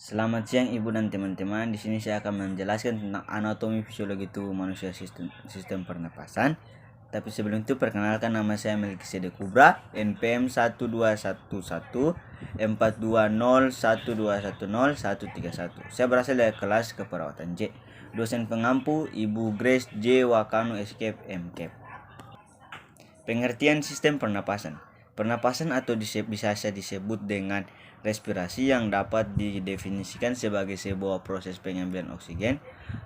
Selamat siang Ibu dan teman-teman. Di sini saya akan menjelaskan tentang anatomi fisiologi tubuh manusia sistem pernapasan. Tapi sebelum itu perkenalkan, nama saya Melkisedek Kubra, NPM 121421420121031. Saya berasal dari kelas keperawatan J. Dosen pengampu Ibu Grace J. Wakano Escape MCAP. Pengertian sistem pernapasan. Pernapasan atau bisa disebut dengan respirasi yang dapat didefinisikan sebagai sebuah proses pengambilan oksigen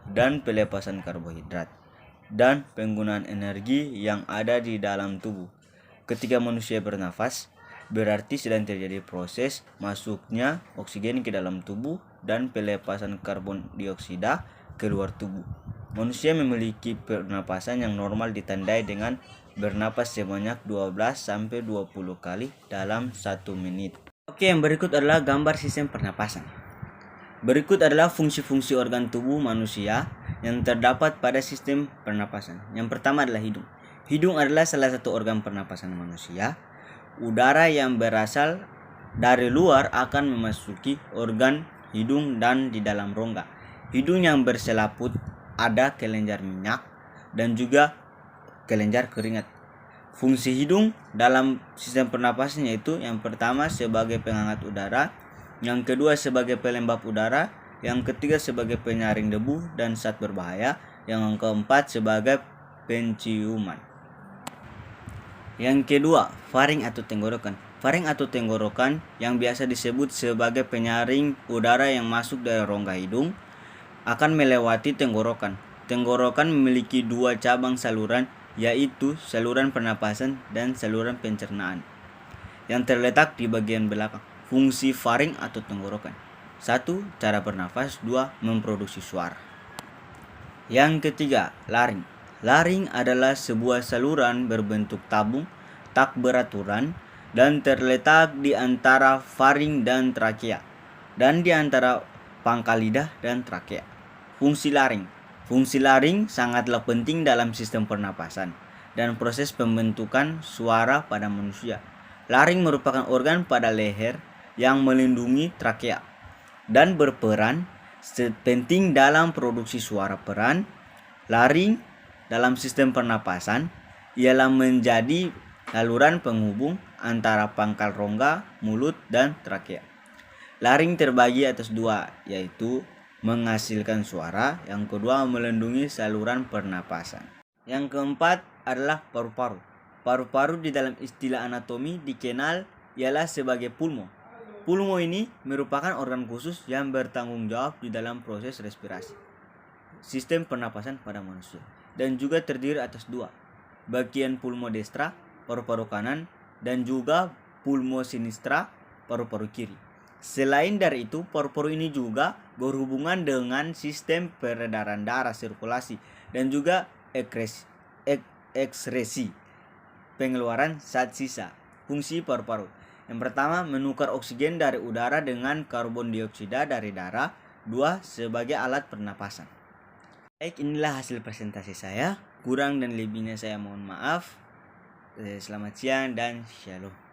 dan pelepasan karbohidrat dan penggunaan energi yang ada di dalam tubuh. Ketika manusia bernafas, berarti sedang terjadi proses masuknya oksigen ke dalam tubuh dan pelepasan karbon dioksida keluar tubuh. Manusia memiliki pernapasan yang normal ditandai dengan bernapas sebanyak 12-20 kali dalam 1 menit. Oke, yang berikut adalah gambar sistem pernapasan. Berikut adalah fungsi-fungsi organ tubuh manusia yang terdapat pada sistem pernapasan. Yang pertama adalah hidung. Hidung adalah salah satu organ pernapasan manusia. Udara yang berasal dari luar akan memasuki organ hidung dan di dalam rongga. Hidung yang berselaput ada kelenjar minyak dan juga kelenjar keringat. Fungsi hidung dalam sistem pernapasan yaitu yang pertama sebagai penghangat udara, yang kedua sebagai pelembab udara, yang ketiga sebagai penyaring debu dan zat berbahaya, yang keempat sebagai penciuman. Yang kedua, faring atau tenggorokan. Faring atau tenggorokan yang biasa disebut sebagai penyaring udara yang masuk dari rongga hidung akan melewati tenggorokan. Tenggorokan memiliki dua cabang saluran, yaitu saluran pernapasan dan saluran pencernaan yang terletak di bagian belakang. Fungsi faring atau tenggorokan: 1. Cara bernafas. 2. Memproduksi suara. Yang ketiga, laring. Laring adalah sebuah saluran berbentuk tabung tak beraturan dan terletak di antara faring dan trakea dan di antara pangkal lidah dan trakea. Fungsi laring. Fungsi laring sangatlah penting dalam sistem pernapasan dan proses pembentukan suara pada manusia. Laring merupakan organ pada leher yang melindungi trakea dan berperan penting dalam produksi suara. Peran laring dalam sistem pernapasan ialah menjadi saluran penghubung antara pangkal rongga, mulut, dan trakea. Laring terbagi atas dua, yaitu menghasilkan suara, yang kedua melindungi saluran pernapasan. Yang keempat adalah paru-paru. Paru-paru di dalam istilah anatomi dikenal ialah sebagai pulmo. Pulmo ini merupakan organ khusus yang bertanggung jawab di dalam proses respirasi sistem pernapasan pada manusia dan juga terdiri atas dua, bagian pulmo destra, paru-paru kanan, dan juga pulmo sinistra, paru-paru kiri. Selain dari itu, paru-paru ini juga berhubungan dengan sistem peredaran darah, sirkulasi, dan juga ekskresi pengeluaran zat sisa. Fungsi paru-paru: yang pertama, menukar oksigen dari udara dengan karbon dioksida dari darah. 2. Sebagai alat pernapasan. Baik, inilah hasil presentasi saya. Kurang dan lebihnya saya mohon maaf. Selamat siang dan shalom.